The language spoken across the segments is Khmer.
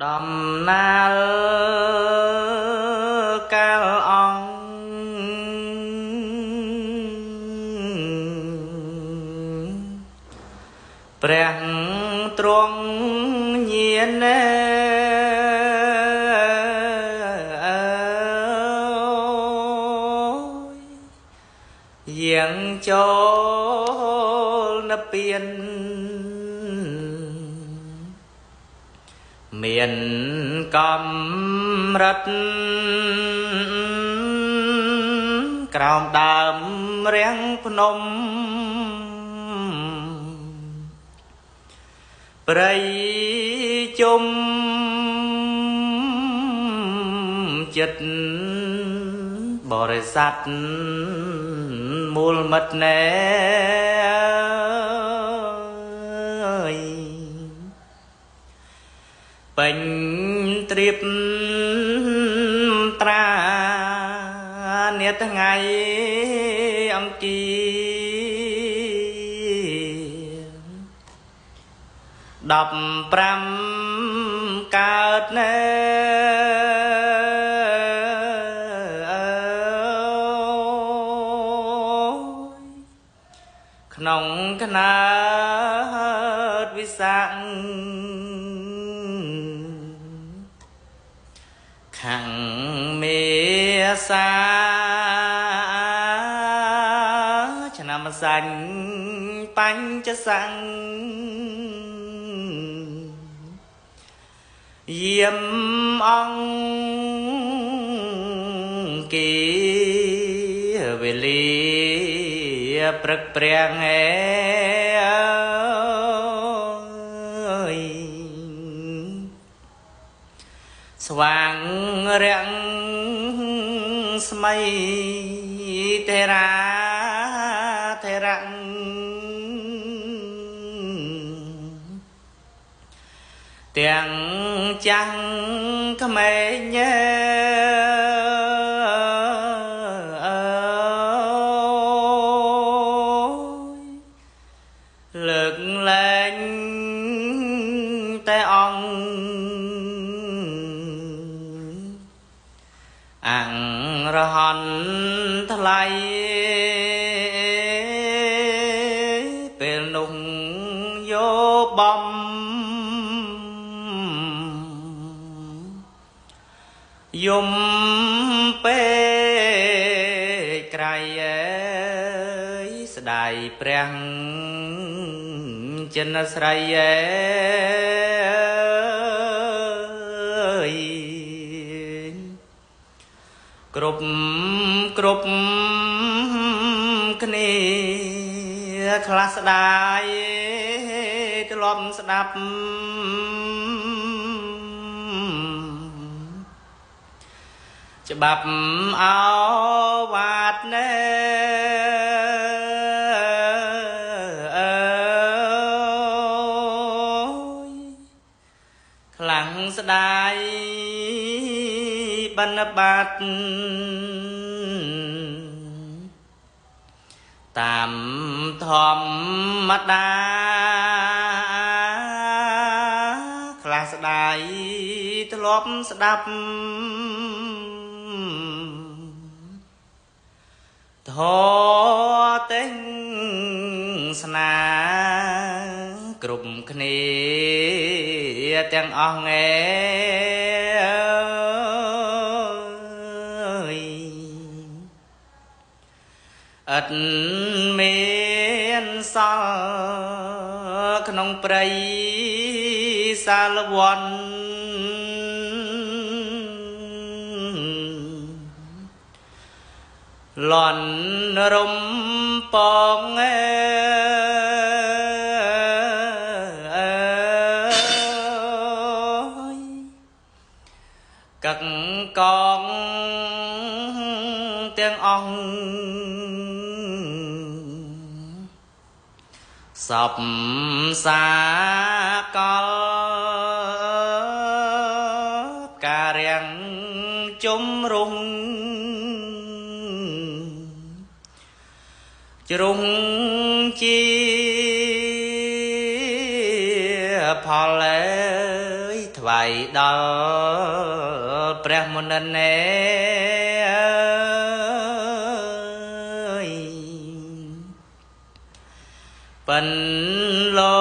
Đầm na cao ong Prang truong nhiên Giang cho nấp biên miền cầm rật Krong đàm rèn phnom Prây chung chật bò rê sạch mùl mật nè Bình triếp tra niết ngày ông kia Đọc pram cát nè Nông cái nát vi sang Khẳng mê xa Chà nằm xanh bánh chất xăng Diêm ong kì về ly Prắc prang Swang rạng smay thế rạng tiếng trăng khmê nhé lực lên tay ong ăn ra hòn thay bên nung vô bom dùng bê cày đại prang chân sray Cụp cụp cái này class đại cái lom đạp chụp bắp áo vạt nè lặng đại ban bát tạm thòm mắt đá class đại lóp đạp thô tính sna cụp cái này tiếng ong ất miên sa khong prây sa la vòn lòn rôm pong các con tiếng ong sập xa có cà rèn chôm rung rung chi phò lệ thoại ដល់ព្រះមុនិនឯបិណ្ឌលោ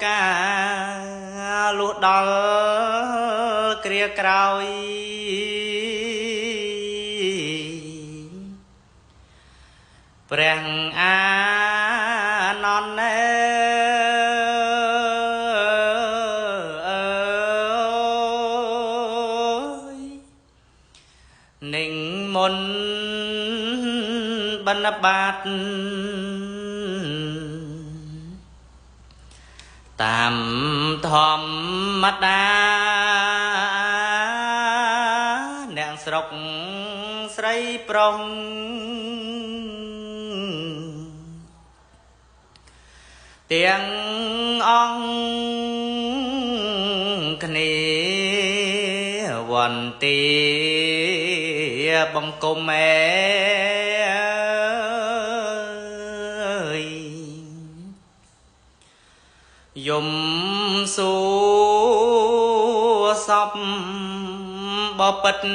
កាលុះដល់គ្រាក្រោយព្រះអានន្ទនិមន្តបណ្ឌបាតតាមធម្មតាអ្នកស្រុកស្រីប្រុសទាំងអង្គគ្នាវន្ទាបង្គំយំសួរសពបបិទ្ធ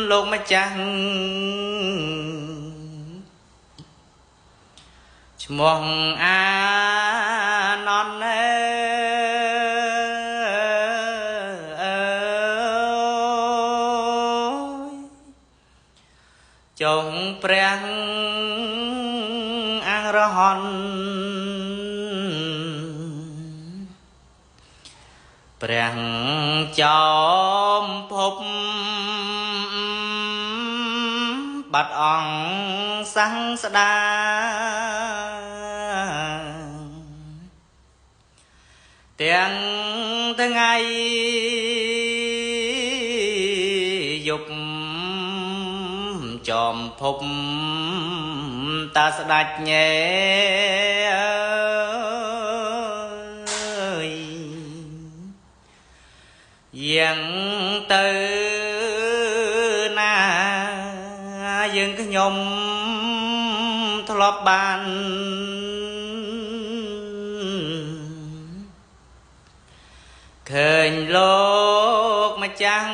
លោកម្ចាស់ឈ្មោះអានន្ទចុងព្រះអរហន្តព្រះចោមភពបាត់អង្គសង្ស្ដាទាំងថ្ងៃយប់ចោមភពតាស្ដាច់ញែយ៉ាងទៅណាយើងខ្ញុំធ្លាប់បានឃើញលោកម្ចាស់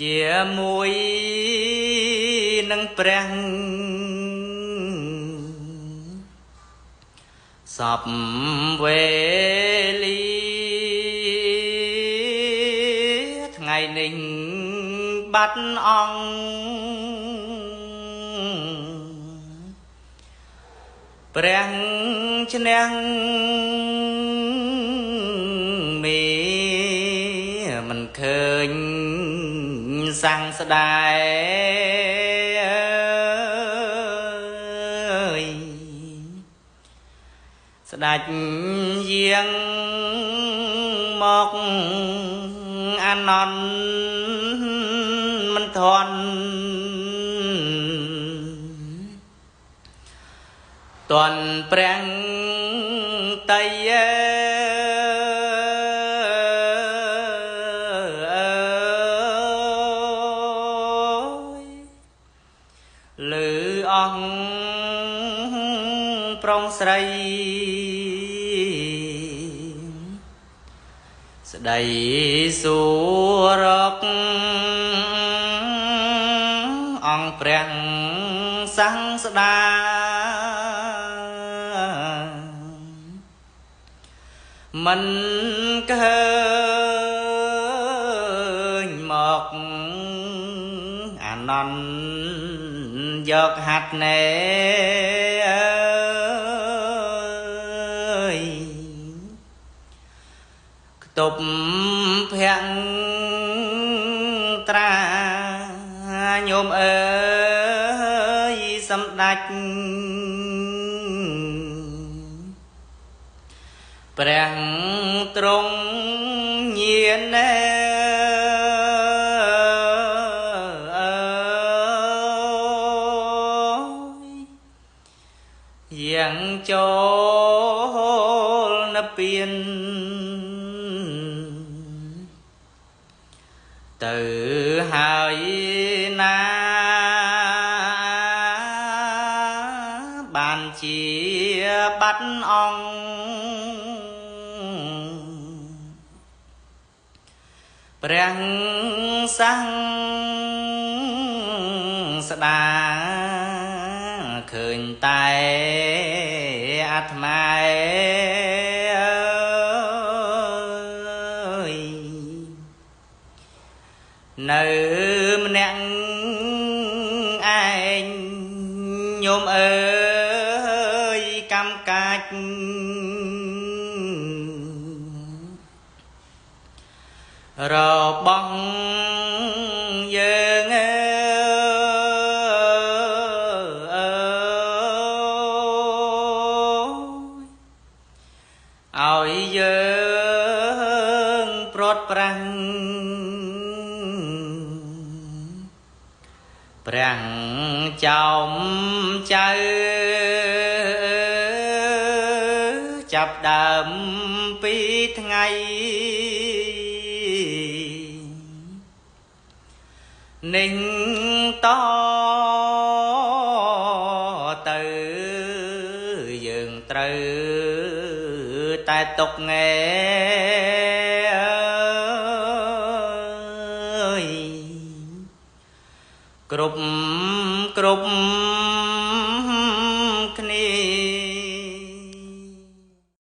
ជាមួយនឹងព្រះសពវេលាថ្ងៃនេះបាត់អង្គព្រះឈ្នះមេមិនឃើញសង្ស្ដាយស្ដេចយាងមកអានន្ទមិនធន់តន់ព្រះតីលើអង្គប្រុងស្រីស្ដីសួររកអង្គព្រះសង្ស្ដាមិនឃើញមកអានន្ទយកហាត់ណែខ្ទប់ភក្ត្រាញោមអើយសម្ដេចព្រះទ្រង់ញៀនណែយ៉ាងចូលនៅពៀនទៅហើយណា ជាបាត់អង្គព្រះសង្ស្ដាឃើញតែអាត្មានៅម្នាក់ឯងញោមអើយកម្មកាច់របស់យើងឲ្យយើងព្រាត់ប្រាំងព្រះចោមចៅចាប់ដើមពីថ្ងៃនិងតទៅយើងត្រូវតែຕົកងែគ្រប់